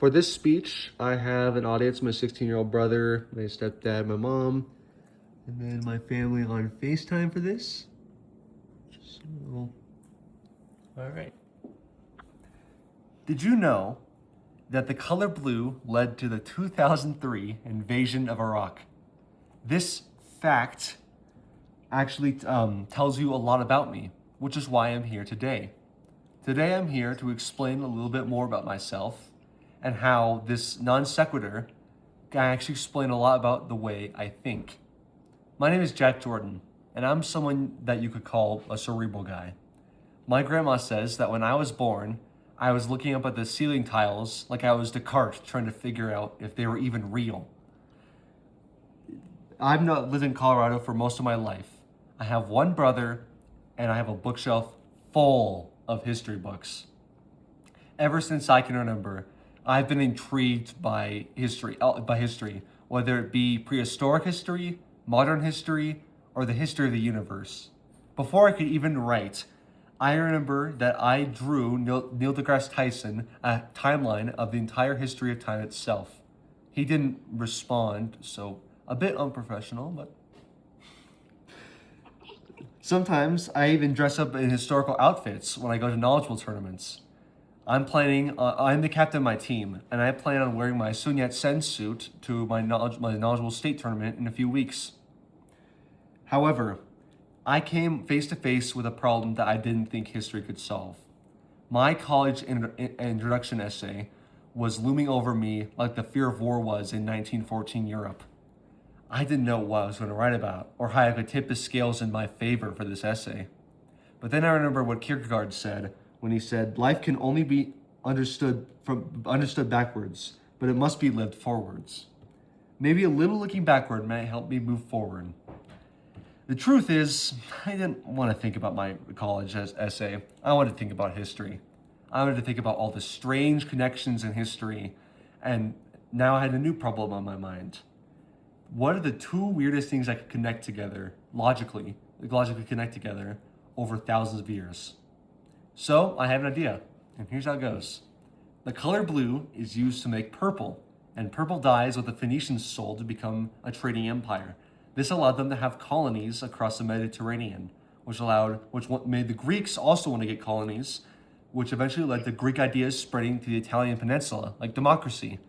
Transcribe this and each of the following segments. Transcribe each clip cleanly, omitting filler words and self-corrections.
For this speech, I have an audience, my 16-year-old brother, my stepdad, my mom, and then my family on FaceTime for this. So, all right. Did you know that the color blue led to the 2003 invasion of Iraq? This fact actually tells you a lot about me, which is why I'm here today. Today I'm here to explain a little bit more about myself and how this non sequitur can actually explain a lot about the way I think. My name is Jack Jordan, and I'm someone that you could call a cerebral guy. My grandma says that when I was born, I was looking up at the ceiling tiles like I was Descartes trying to figure out if they were even real. I've not lived in Colorado for most of my life. I have one brother, and I have a bookshelf full of history books. Ever since I can remember, I've been intrigued by history, whether it be prehistoric history, modern history, or the history of the universe. Before I could even write, I remember that I drew Neil deGrasse Tyson a timeline of the entire history of time itself. He didn't respond, so a bit unprofessional, but sometimes I even dress up in historical outfits when I go to knowledgeable tournaments. I'm the captain of my team, and I plan on wearing my Sun Yat-sen suit to my knowledgeable state tournament in a few weeks. However, I came face to face with a problem that I didn't think history could solve. My college introduction essay was looming over me like the fear of war was in 1914 Europe. I didn't know what I was going to write about or how I could tip the scales in my favor for this essay. But then I remember what Kierkegaard said when he said, life can only be understood backwards, but it must be lived forwards. Maybe a little looking backward might help me move forward. The truth is, I didn't want to think about my college essay. I wanted to think about history. I wanted to think about all the strange connections in history, and now I had a new problem on my mind. What are the two weirdest things I could connect together, logically connect together over thousands of years? So I have an idea, and here's how it goes. The color blue is used to make purple, and purple dye is what the Phoenicians sold to become a trading empire. This allowed them to have colonies across the Mediterranean, which made the Greeks also want to get colonies, which eventually led to Greek ideas spreading to the Italian peninsula, like democracy.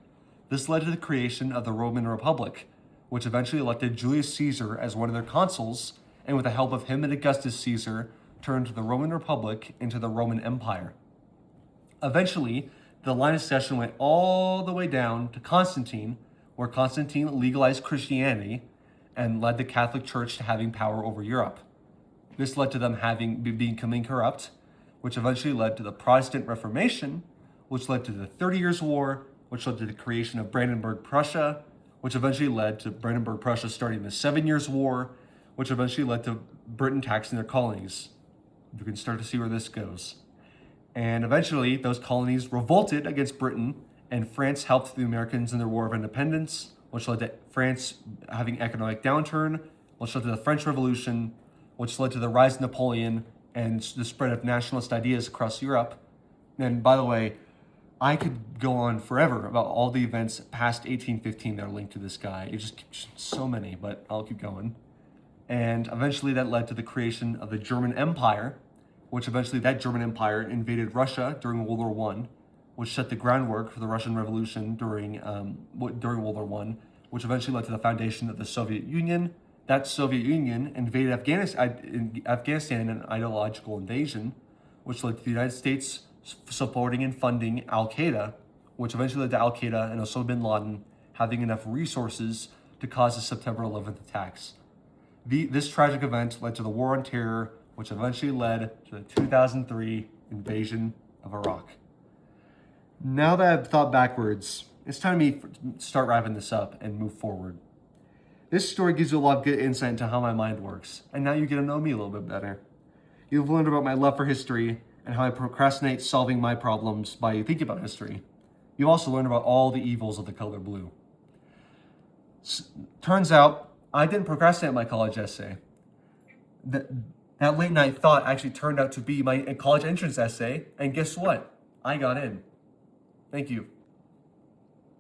This led to the creation of the Roman Republic, which eventually elected Julius Caesar as one of their consuls, and with the help of him and Augustus Caesar, turned the Roman Republic into the Roman Empire. Eventually, the line of succession went all the way down to Constantine, where Constantine legalized Christianity and led the Catholic Church to having power over Europe. This led to them becoming corrupt, which eventually led to the Protestant Reformation, which led to the 30 Years' War, which led to the creation of Brandenburg Prussia, which eventually led to Brandenburg Prussia starting the 7 Years' War, which eventually led to Britain taxing their colonies. You can start to see where this goes. And eventually, those colonies revolted against Britain, and France helped the Americans in their War of Independence, which led to France having economic downturn, which led to the French Revolution, which led to the rise of Napoleon and the spread of nationalist ideas across Europe. And by the way, I could go on forever about all the events past 1815 that are linked to this guy. It's just so many, but I'll keep going. And eventually that led to the creation of the German Empire, which eventually that German Empire invaded Russia during World War I, which set the groundwork for the Russian Revolution during World War I, which eventually led to the foundation of the Soviet Union. That Soviet Union invaded Afghanistan in an ideological invasion, which led to the United States supporting and funding Al-Qaeda, which eventually led to Al-Qaeda and Osama bin Laden having enough resources to cause the September 11th attacks. This tragic event led to the War on Terror, which eventually led to the 2003 invasion of Iraq. Now that I've thought backwards, it's time for me to start wrapping this up and move forward. This story gives you a lot of good insight into how my mind works, and now you get to know me a little bit better. You've learned about my love for history and how I procrastinate solving my problems by thinking about history. You've also learned about all the evils of the color blue. Turns out, I didn't procrastinate my college essay. That late night thought actually turned out to be my college entrance essay, and guess what? I got in. Thank you.